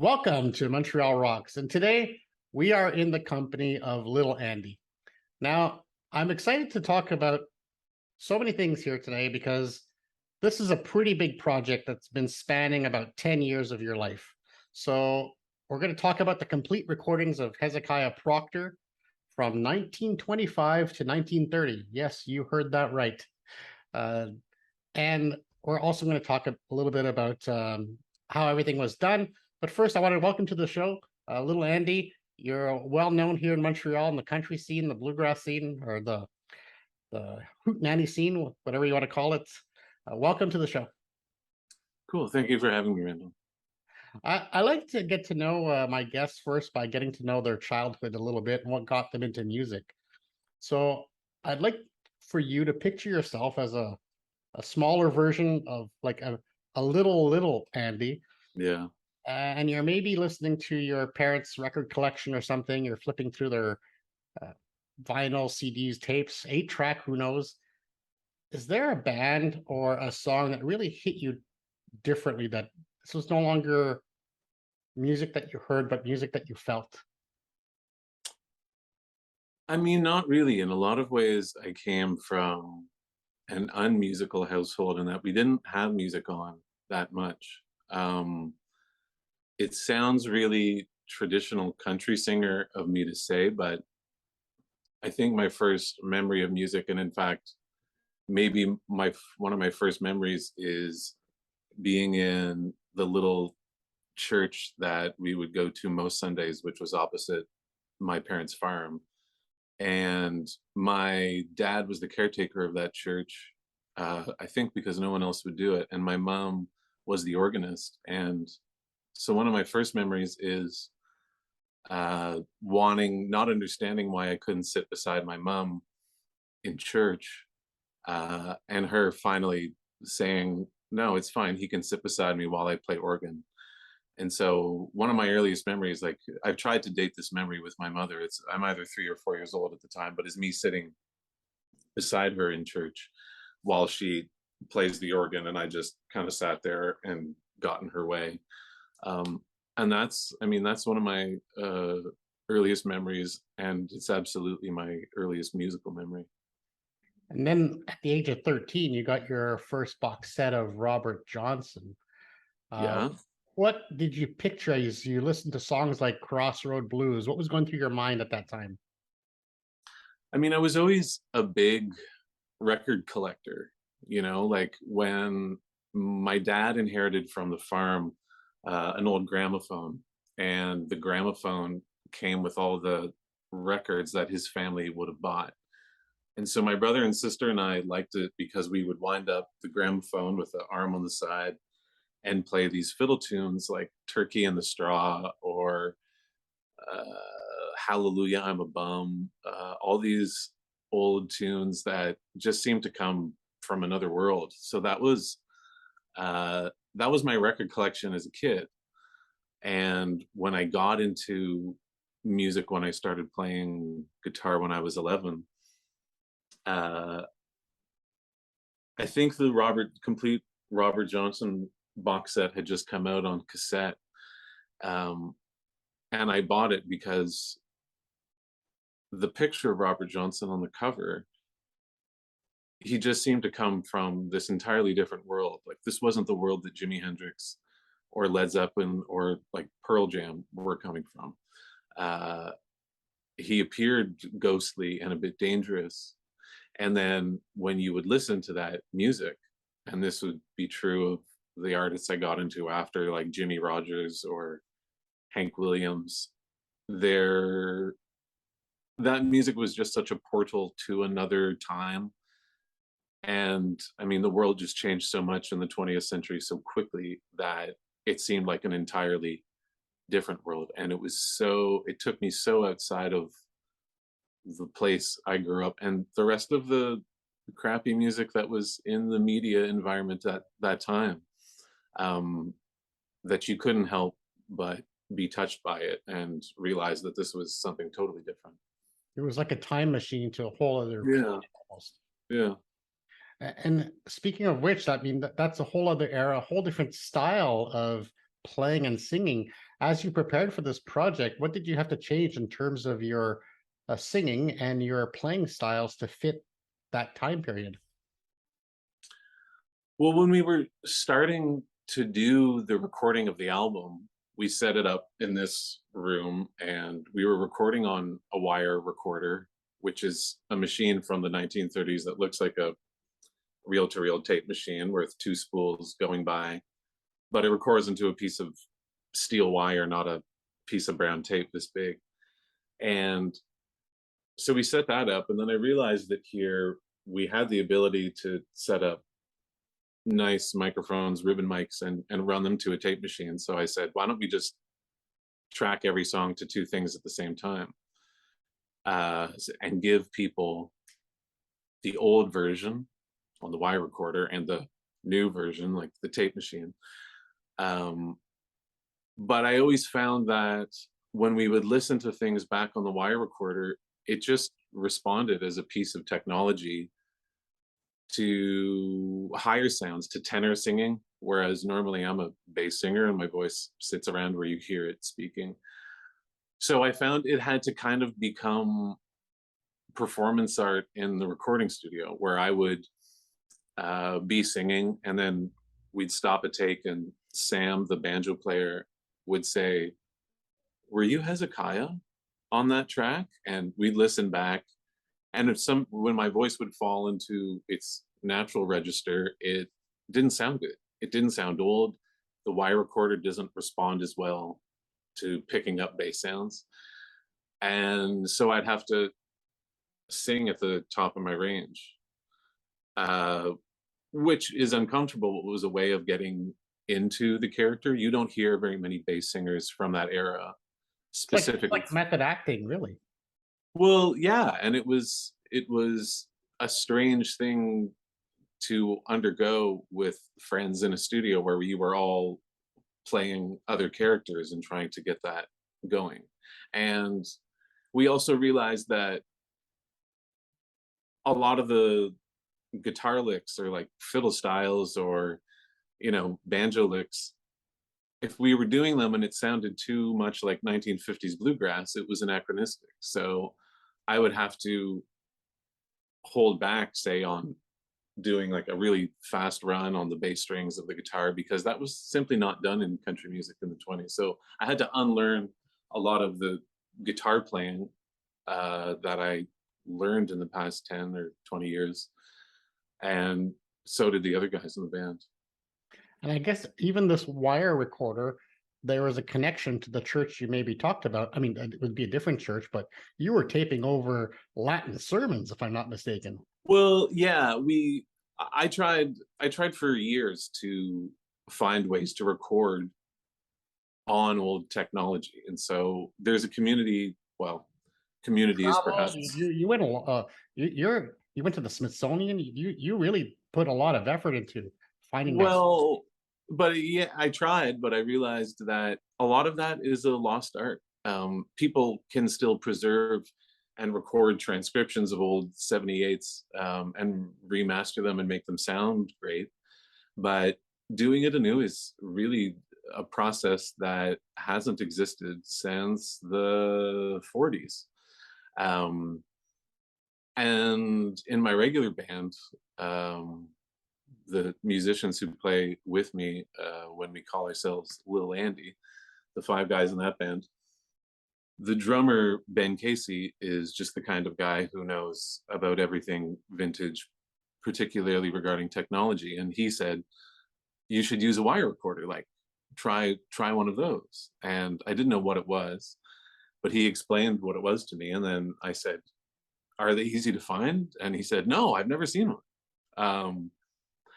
Welcome to Montreal Rocks. And today we are in the company of little Andy. Now, I'm excited to talk about so many things here today because this is a pretty big project that's been spanning about 10 years of your life. So, we're going to talk about the complete recordings of Hezekiah Procter from 1925 to 1930. Yes, you heard that right. And we're also going to talk a little bit about how everything was done. But first, I want to welcome to the show little Andy. You're well known here in Montreal in the country scene, the bluegrass scene, or the hootenanny scene, whatever you want to call it. Welcome to the show. Cool. Thank you for having me, Randall. I like to get to know my guests first by getting to know their childhood a little bit and what got them into music. So I'd like for you to picture yourself as a smaller version of like a little Andy. Yeah. And you're maybe listening to your parents' record collection or something. You're flipping through their vinyl, CDs, tapes, 8-track, who knows. Is there a band or a song that really hit you differently, that this was no longer music that you heard, but music that you felt? I mean, not really. In a lot of ways, I came from an unmusical household in that we didn't have music on that much. It sounds really traditional country singer of me to say, but I think my first memory of music, and in fact, maybe one of my first memories is being in the little church that we would go to most Sundays, which was opposite my parents' farm. And my dad was the caretaker of that church, I think because no one else would do it. And my mom was the organist. And so one of my first memories is not understanding why I couldn't sit beside my mom in church, and her finally saying, "No, it's fine. He can sit beside me while I play organ." And so one of my earliest memories, like I've tried to date this memory with my mother. I'm either 3 or 4 years old at the time, but is me sitting beside her in church while she plays the organ, and I just kind of sat there and got in her way. And that's one of my earliest memories, and it's absolutely my earliest musical memory. And then at the age of 13, you got your first box set of Robert Johnson. Uh, Yeah. what did you picture as you listened to songs like Crossroad Blues? What was going through your mind at that time? I mean, I was always a big record collector, like when my dad inherited from the farm an old gramophone, and the gramophone came with all the records that his family would have bought. And so my brother and sister and I liked it because we would wind up the gramophone with the arm on the side and play these fiddle tunes like Turkey in the Straw or uh, Hallelujah, I'm a Bum, all these old tunes that just seemed to come from another world. So that was my record collection as a kid. And when I got into music, when I started playing guitar when I was 11, uh, I think the complete Robert Johnson box set had just come out on cassette. Um, and I bought it because the picture of Robert Johnson on the cover, he just seemed to come from this entirely different world. Like this wasn't the world that Jimi Hendrix or Led Zeppelin or like Pearl Jam were coming from. Uh, he appeared ghostly and a bit dangerous. And then when you would listen to that music, and this would be true of the artists I got into after, like Jimmie Rodgers or Hank Williams, that music was just such a portal to another time. And I mean, the world just changed so much in the 20th century so quickly that it seemed like an entirely different world. And it took me so outside of the place I grew up and the rest of the crappy music that was in the media environment at that time, that you couldn't help but be touched by it and realize that this was something totally different. It was like a time machine to a whole other Yeah. almost. Yeah. And speaking of which, I mean, that's a whole other era, a whole different style of playing and singing. As you prepared for this project, what did you have to change in terms of your singing and your playing styles to fit that time period? Well, when we were starting to do the recording of the album, we set it up in this room and we were recording on a wire recorder, which is a machine from the 1930s that looks like a reel to reel tape machine with two spools going by, but it records into a piece of steel wire, not a piece of brown tape this big. And so we set that up. And then I realized that here we had the ability to set up nice microphones, ribbon mics, and run them to a tape machine. So I said, why don't we just track every song to two things at the same time, and give people the old version on the wire recorder and the new version, like the tape machine. But I always found that when we would listen to things back on the wire recorder, it just responded as a piece of technology to higher sounds, to tenor singing, whereas normally I'm a bass singer and my voice sits around where you hear it speaking. So I found it had to kind of become performance art in the recording studio, where I would be singing and then we'd stop a take and Sam, the banjo player, would say, "Were you Hezekiah on that track?" And we'd listen back. And when my voice would fall into its natural register, it didn't sound good. It didn't sound old. The wire recorder doesn't respond as well to picking up bass sounds. And so I'd have to sing at the top of my range, uh, which is uncomfortable. It was a way of getting into the character. You don't hear very many bass singers from that era It's specifically. like method acting, really. Well, yeah, and it was a strange thing to undergo with friends in a studio where we were all playing other characters and trying to get that going. And we also realized that a lot of the guitar licks or like fiddle styles or banjo licks, if we were doing them and it sounded too much like 1950s bluegrass, it was anachronistic. So I would have to hold back, say, on doing like a really fast run on the bass strings of the guitar, because that was simply not done in country music in the 20s. So I had to unlearn a lot of the guitar playing that I learned in the past 10 or 20 years. And so did the other guys in the band. And I guess even this wire recorder, there was a connection to the church you maybe talked about. I mean, it would be a different church, but you were taping over Latin sermons, if I'm not mistaken. Well, yeah, I tried for years to find ways to record on old technology. And so there's a community, well, community is Traveled, perhaps. you went, you went to the Smithsonian. You really put a lot of effort into finding that. Well, but yeah, I tried, but I realized that a lot of that is a lost art. People can still preserve and record transcriptions of old 78s, and remaster them and make them sound great. But doing it anew is really a process that hasn't existed since the 40s. Um, and in my regular band, um, the musicians who play with me, when we call ourselves Little Andy, the five guys in that band, the drummer Ben Casey is just the kind of guy who knows about everything vintage, particularly regarding technology. And he said, you should use a wire recorder, like try one of those. And I didn't know what it was, but he explained what it was to me. And then I said, are they easy to find? And he said, no, I've never seen one.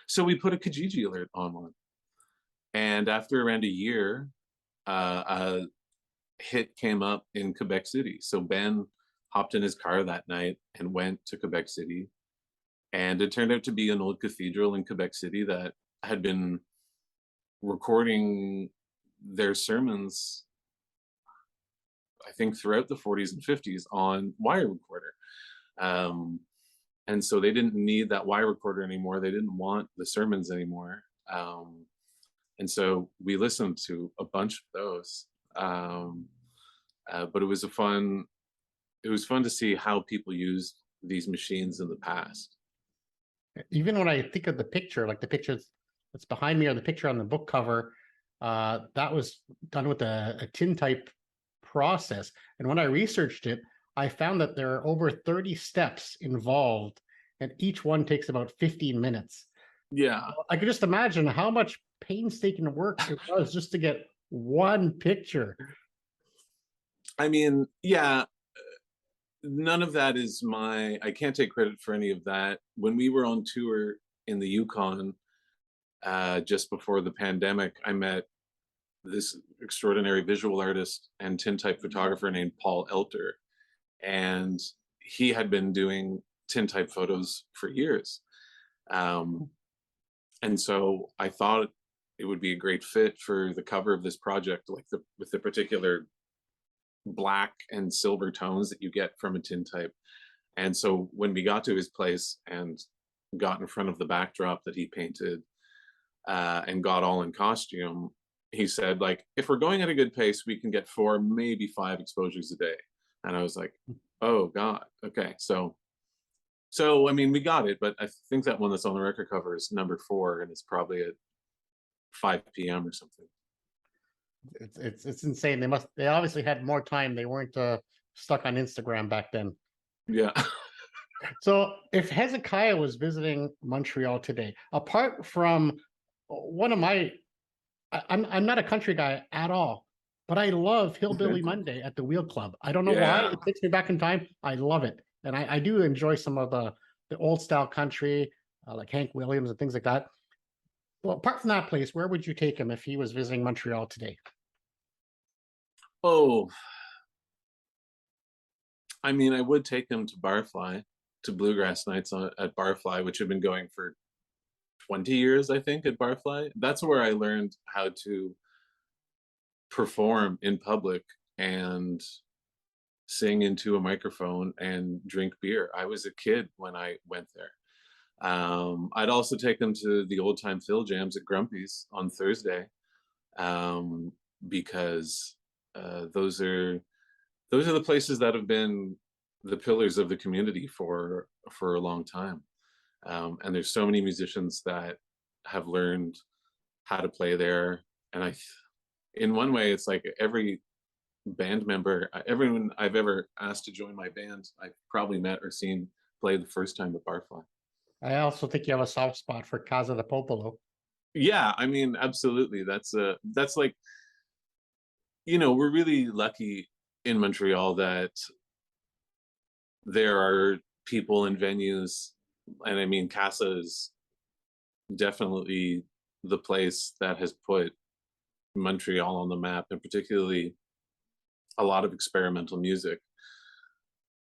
So we put a Kijiji alert on one. And after around a year, a hit came up in Quebec City. So Ben hopped in his car that night and went to Quebec City. And it turned out to be an old cathedral in Quebec City that had been recording their sermons, I think, throughout the 40s and 50s on wire recorder. And so they didn't need that wire recorder anymore. They didn't want the sermons anymore. And so we listened to a bunch of those. But it was fun to see how people used these machines in the past. Even when I think of the picture, like the picture that's behind me or the picture on the book cover, that was done with a tintype process. And when I researched it, I found that there are over 30 steps involved, and each one takes about 15 minutes. Yeah. I could just imagine how much painstaking work it was just to get one picture. I mean, yeah, none of that is I can't take credit for any of that. When we were on tour in the Yukon, just before the pandemic, I met this extraordinary visual artist and tintype photographer named Paul Elter. And he had been doing tintype photos for years. And so I thought it would be a great fit for the cover of this project, like with the particular black and silver tones that you get from a tintype. And so when we got to his place and got in front of the backdrop that he painted, and got all in costume, he said, like, if we're going at a good pace, we can get 4, maybe 5 exposures a day. And I was like, oh God, okay. So I mean, we got it, but I think that one that's on the record cover is number 4, and it's probably at 5 p.m. or something. It's insane. They obviously had more time. They weren't stuck on Instagram back then. Yeah. So if Hezekiah was visiting Montreal today, apart from one of my, I'm not a country guy at all, but I love Hillbilly Monday at the Wheel Club. I don't know why. Yeah. It takes me back in time. I love it. And I do enjoy some of the old style country, like Hank Williams and things like that. Well, apart from that place, where would you take him if he was visiting Montreal today? Oh, I mean, I would take him to Barfly, to Bluegrass Nights at Barfly, which have been going for 20 years, I think, at Barfly. That's where I learned how to perform in public and sing into a microphone and drink beer. I was a kid when I went there. I'd also take them to the old time Phil jams at Grumpy's on Thursday, because those are the places that have been the pillars of the community for a long time. And there's so many musicians that have learned how to play there. And in one way, it's like every band member, everyone I've ever asked to join my band, I've probably met or seen play the first time at Barfly. I also think you have a soft spot for Casa de Popolo. Yeah, I mean, absolutely. That's like, we're really lucky in Montreal that there are people and venues, and I mean, Casa is definitely the place that has put Montreal on the map, and particularly a lot of experimental music.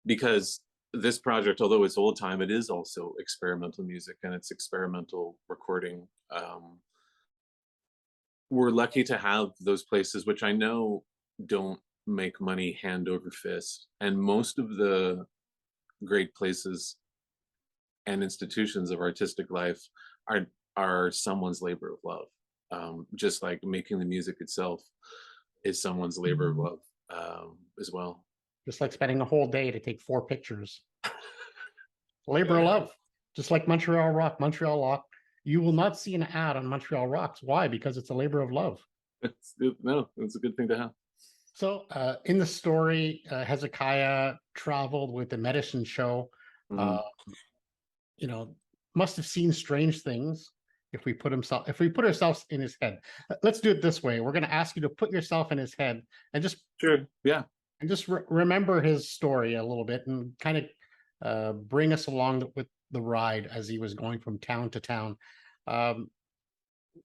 Because this project, although it's old time, it is also experimental music and it's experimental recording. We're lucky to have those places, which I know don't make money hand over fist. And most of the great places and institutions of artistic life are someone's labor of love. Just like making the music itself is someone's labor of love, as well. Just like spending a whole day to take 4 pictures. Labor of love. Just like Montreal Montreal Rock. You will not see an ad on Montreal Rocks. Why? Because it's a labor of love. It's a good thing to have. So in the story, Hezekiah traveled with the medicine show. Mhm. Must have seen strange things if we put ourselves in his head. Let's do it this way. We're going to ask you to put yourself in his head and just Sure. Yeah. remember his story a little bit and kind of bring us along with the ride as he was going from town to town.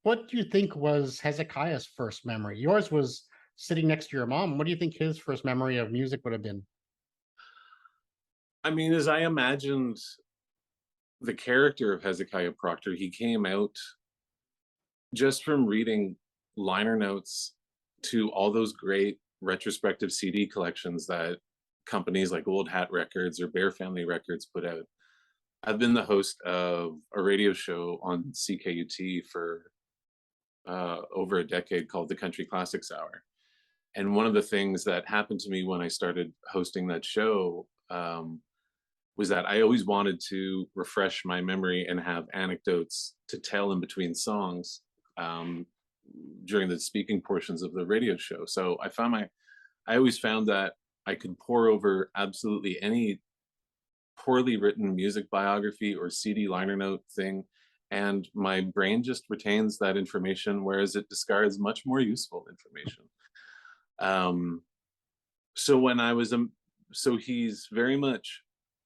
What do you think was Hezekiah's first memory? Yours was sitting next to your mom. What do you think his first memory of music would have been? I mean, as I imagined the character of Hezekiah Procter, he came out just from reading liner notes to all those great retrospective CD collections that companies like Old Hat Records or Bear Family Records put out. I've been the host of a radio show on CKUT for over a decade called the Country Classics Hour. And one of the things that happened to me when I started hosting that show was that I always wanted to refresh my memory and have anecdotes to tell in between songs um, during the speaking portions of the radio show. So I always found that I could pour over absolutely any poorly written music biography or CD liner note thing, and my brain just retains that information, whereas it discards much more useful information. Um, so when I was so he's very much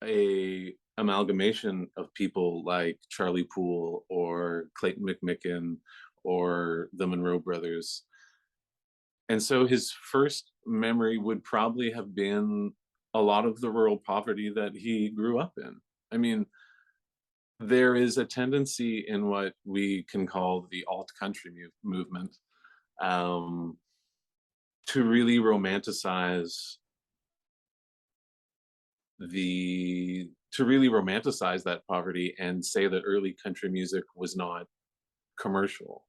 a amalgamation of people like Charlie Poole or Clayton McMichen or the Monroe brothers. And so his first memory would probably have been a lot of the rural poverty that he grew up in. I mean, there is a tendency in what we can call the alt country movement um, to really romanticize that poverty and say that early country music was not commercial.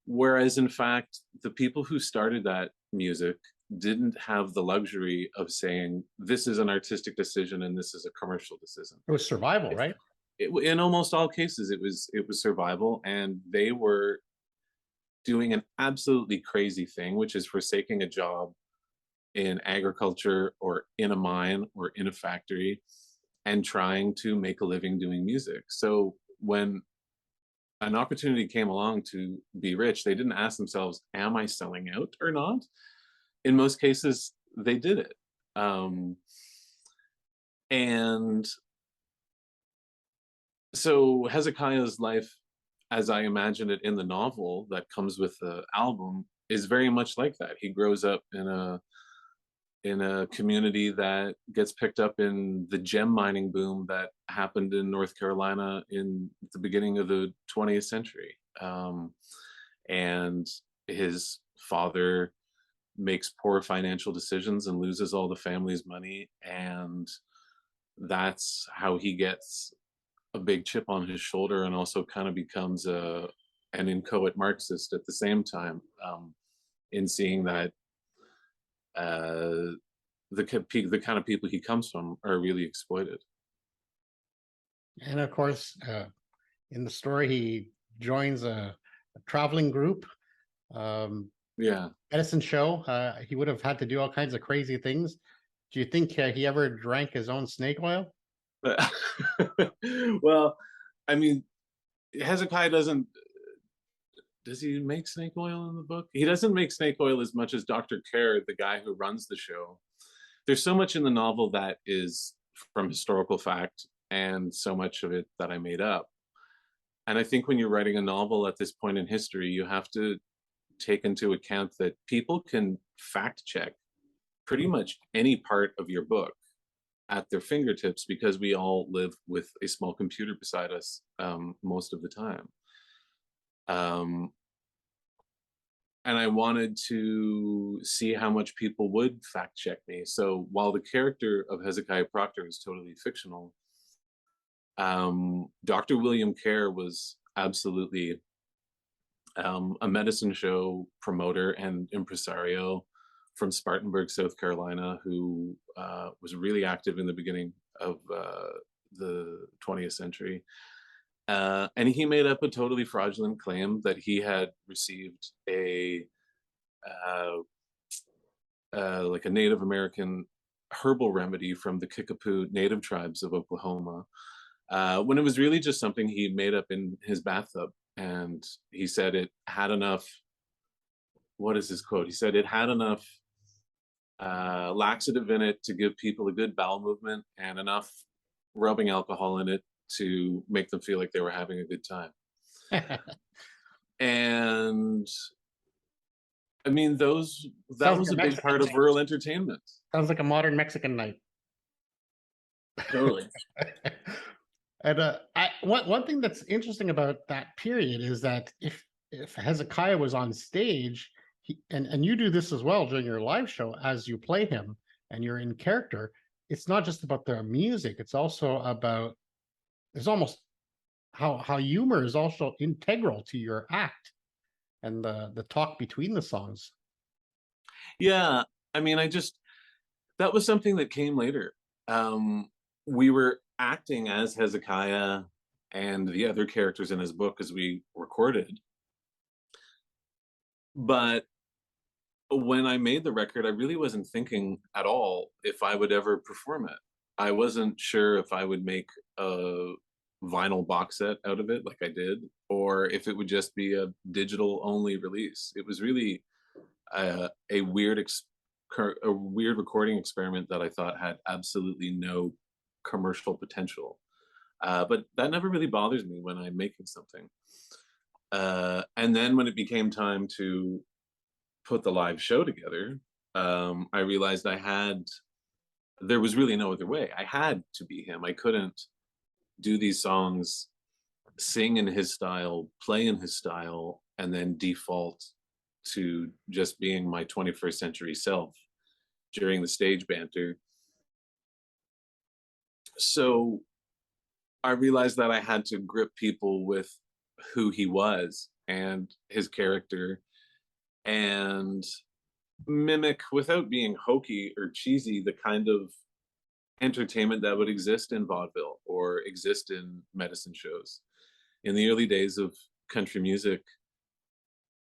Whereas in fact, the people who started that music didn't have the luxury of saying this is an artistic decision and this is a commercial decision. It was survival, right? In almost all cases, it was survival, and they were doing an absolutely crazy thing, which is forsaking a job in agriculture or in a mine or in a factory and trying to make a living doing music. So when an opportunity came along to be rich, they didn't ask themselves, am I selling out or not? In most cases, they did it. And so Hezekiah's life, as I imagine it in the novel that comes with the album, is very much like that. He grows up in a community that gets picked up in the gem mining boom that happened in North Carolina in the beginning of the 20th century. And his father makes poor financial decisions and loses all the family's money. And that's how he gets a big chip on his shoulder and also kind of becomes an inchoate Marxist at the same time, in seeing that the kind of people he comes from are really exploited. And of course, in the story, he joins a traveling group, Yeah. medicine show. He would have had to do all kinds of crazy things. Do you think he ever drank his own snake oil? But well, I mean, Hezekiah doesn't. Does he make snake oil in the book? He doesn't make snake oil as much as Dr. Kerr, the guy who runs the show. There's so much in the novel that is from historical fact and so much of it that I made up. And I think when you're writing a novel at this point in history, you have to take into account that people can fact check pretty much any part of your book at their fingertips because we all live with a small computer beside us most of the time. And I wanted to see how much people would fact check me. So while the character of Hezekiah Procter is totally fictional, Dr. William Kerr was absolutely a medicine show promoter and impresario from Spartanburg, South Carolina, who was really active in the beginning of the 20th century. And he made up a totally fraudulent claim that he had received like a Native American herbal remedy from the Kickapoo Native tribes of Oklahoma, when it was really just something he made up in his bathtub. And he said it had enough. What is his quote? He said it had enough laxative in it to give people a good bowel movement and enough rubbing alcohol in it to make them feel like they were having a good time. And I mean, that was a big part of rural entertainment. Sounds like a modern Mexican night. Totally. And one thing that's interesting about that period is that if Hezekiah was on stage, and you do this as well during your live show as you play him and you're in character, it's not just about the music, it's also about, there's almost how humor is also integral to your act. and the talk between the songs. Yeah, I mean, that was something that came later. We were acting as Hezekiah and the other characters in his book as we recorded, but when I made the record, I really wasn't thinking at all if I would ever perform it. I wasn't sure if I would make a vinyl box set out of it like I did, or if it would just be a digital only release. It was really a a weird recording experiment that I thought had absolutely no commercial potential. But that never really bothers me when I'm making something. And then when it became time to put the live show together, I realized there was really no other way. I had to be him. I couldn't do these songs, sing in his style, play in his style, and then default to just being my 21st century self during the stage banter. So I realized that I had to grip people with who he was and his character and mimic, without being hokey or cheesy, the kind of entertainment that would exist in vaudeville or exist in medicine shows. In the early days of country music,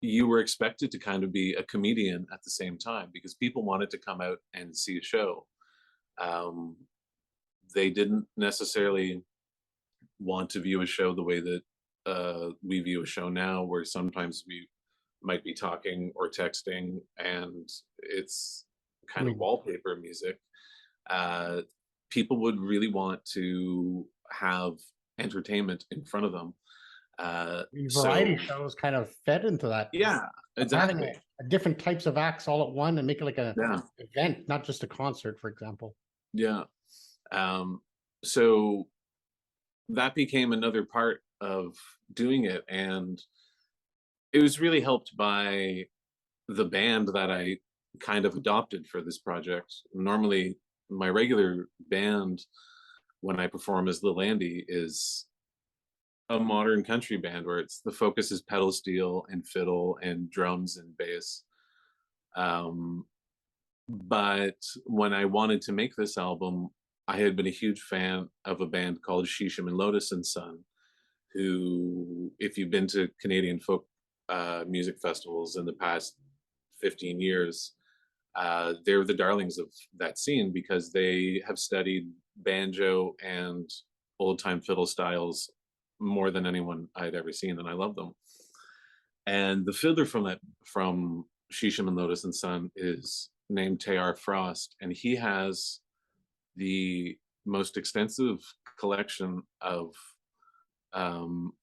you were expected to kind of be a comedian at the same time because people wanted to come out and see a show. Um, they didn't necessarily want to view a show the way that we view a show now, where sometimes we might be talking or texting and it's I kind of mean, wallpaper music. Uh, People would really want to have entertainment in front of them. the variety So shows kind of fed into that, yeah, of having exactly. a different types of acts all at one and make it like a Yeah, event, not just a concert, for example. yeah. Um, so that became another part of doing it, and it was really helped by the band that I kind of adopted for this project. Normally, my regular band when I perform as Lil Andy is a modern country band where the focus is pedal steel and fiddle and drums and bass. Um, but when I wanted to make this album, I had been a huge fan of a band called Shisham and Lotus and Son, who, if you've been to Canadian folk music festivals in the past 15 years, they're the darlings of that scene because they have studied banjo and old time fiddle styles more than anyone I'd ever seen, and I love them. And the fiddler from Shisham and Lotus and Son is named Tayar Frost, and he has the most extensive collection of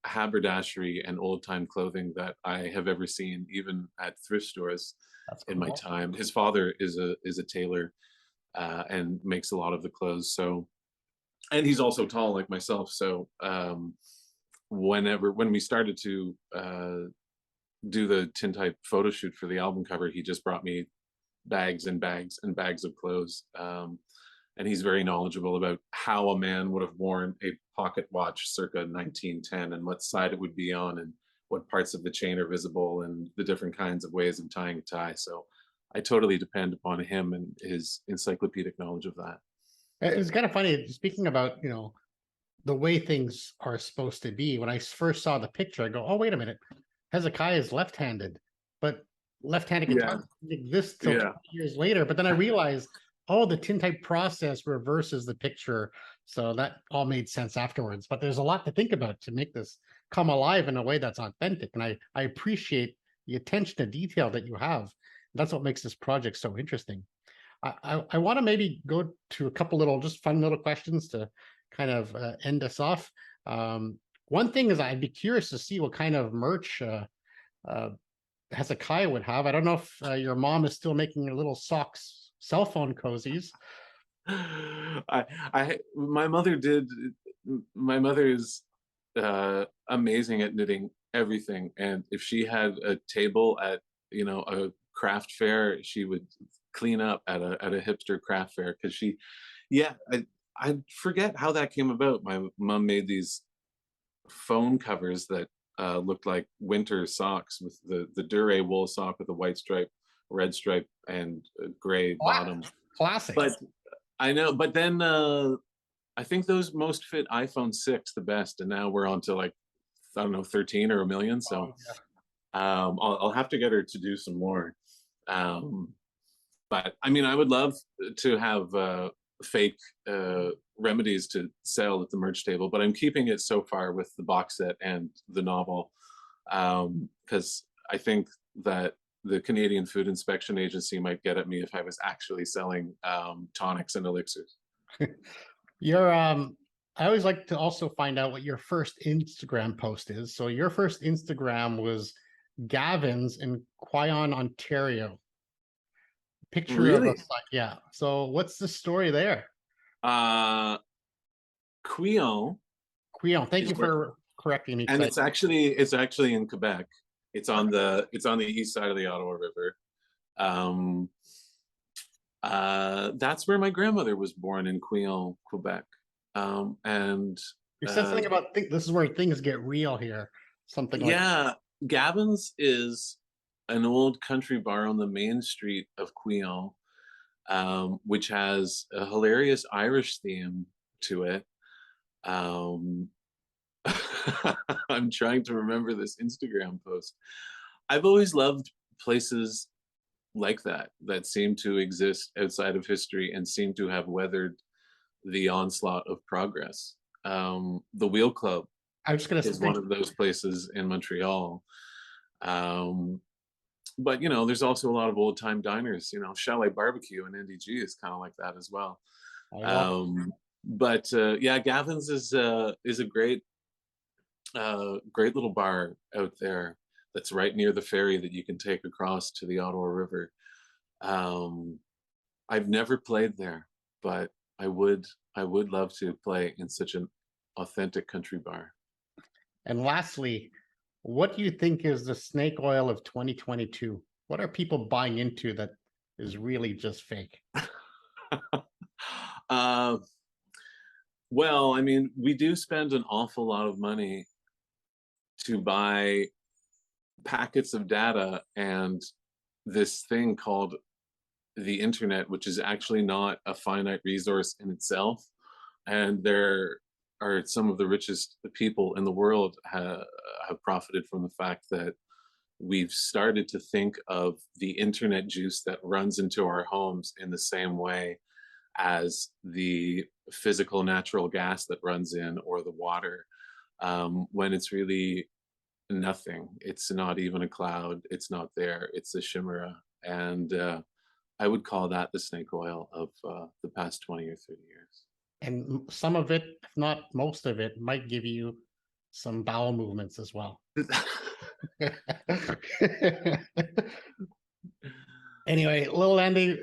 haberdashery and old time clothing that I have ever seen, even at thrift stores That's in my cool. time. His father is a tailor and makes a lot of the clothes. So, and he's also tall like myself. So, when we started to do the tintype photo shoot for the album cover, he just brought me bags and bags and bags of clothes. And he's very knowledgeable about how a man would have worn a pocket watch circa 1910 and what side it would be on and what parts of the chain are visible and the different kinds of ways of tying a tie. So I totally depend upon him and his encyclopedic knowledge of that. It's kind of funny speaking about, the way things are supposed to be. When I first saw the picture, I go, "Oh, wait a minute, Hezekiah is left-handed," but left-handed guitar Yeah, didn't exist till yeah. 20 years later. But then I realized, oh, the tintype process reverses the picture, so that all made sense afterwards. But there's a lot to think about to make this come alive in a way that's authentic, and I appreciate the attention to detail that you have. That's what makes this project so interesting. I want to maybe go to a couple little just fun little questions to kind of end us off. One thing is I'd be curious to see what kind of merch uh, Hezekiah would have. I don't know if your mom is still making your little socks cell phone cozies. My mother did. My mother is amazing at knitting everything, and if she had a table at a craft fair, she would clean up at a hipster craft fair because yeah, I forget how that came about. My mom made these phone covers that looked like winter socks with the Dure wool sock with a white stripe, red stripe, and a gray bottom. Classic. But I know, but then I think those most fit iPhone 6 the best, and now we're on to like, I don't know, 13 or a million. So I'll have to get her to do some more. But I mean, I would love to have fake remedies to sell at the merch table, but I'm keeping it so far with the box set and the novel, because I think that the Canadian Food Inspection Agency might get at me if I was actually selling tonics and elixirs. Your I always like to also find out what your first Instagram post is. So your first Instagram was Gavin's in Quyon, Ontario. Picture of Really? us, like, yeah. So what's the story there? Uh, Quillon Quyon, thank is you where, for correcting me. and it's actually in Quebec. It's on the east side of the Ottawa River. Um, that's where my grandmother was born, in Quillon, Quebec. And You said something about this is where things get real here. Something like yeah, Gavin's is an old country bar on the main street of Quillon, which has a hilarious Irish theme to it. Um, I'm trying to remember this Instagram post. I've always loved places like that seem to exist outside of history and seem to have weathered the onslaught of progress. The Wheel Club I was just gonna is say, one of those places in Montreal. Um, but there's also a lot of old time diners. Chalet Barbecue and NDG is kind of like that as well. I love But yeah, Gavin's is a great little bar out there that's right near the ferry that you can take across to the Ottawa River. Um, I've never played there, but I would love to play in such an authentic country bar. And lastly, what do you think is the snake oil of 2022? What are people buying into that is really just fake? uh, well, I mean, we do spend an awful lot of money to buy packets of data and this thing called the internet, which is actually not a finite resource in itself. And there are some of the richest people in the world have profited from the fact that we've started to think of the internet juice that runs into our homes in the same way as the physical natural gas that runs in, or the water, when it's really nothing. It's not even a cloud. It's not there. It's a chimera. And I would call that the snake oil of the past 20 or 30 years. And some of it, if not most of it, might give you some bowel movements as well. Anyway, Lil Andy,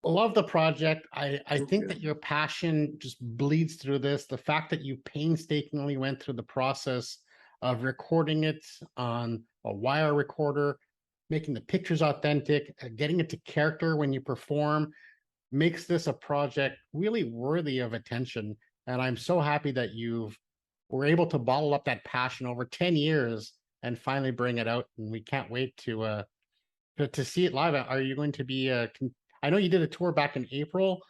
love the project. I think that your passion just bleeds through this. The fact that you painstakingly went through the process of recording it on a wire recorder, making the pictures authentic, getting it to character when you perform, makes this a project really worthy of attention. And I'm so happy that were able to bottle up that passion over 10 years and finally bring it out. And we can't wait to see it live. Are you going to be I know you did a tour back in April.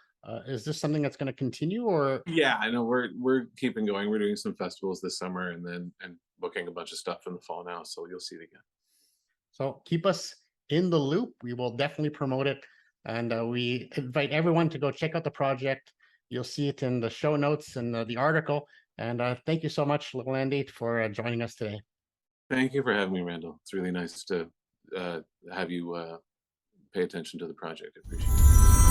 Is this something that's going to continue, or? Yeah, I know we're keeping going. We're doing some festivals this summer and booking a bunch of stuff in the fall now. So you'll see it again. So keep us in the loop. We will definitely promote it. And we invite everyone to go check out the project. You'll see it in the show notes and the article. And thank you so much, Little Andy, for joining us today. Thank you for having me, Randall. It's really nice to have you pay attention to the project. I appreciate it.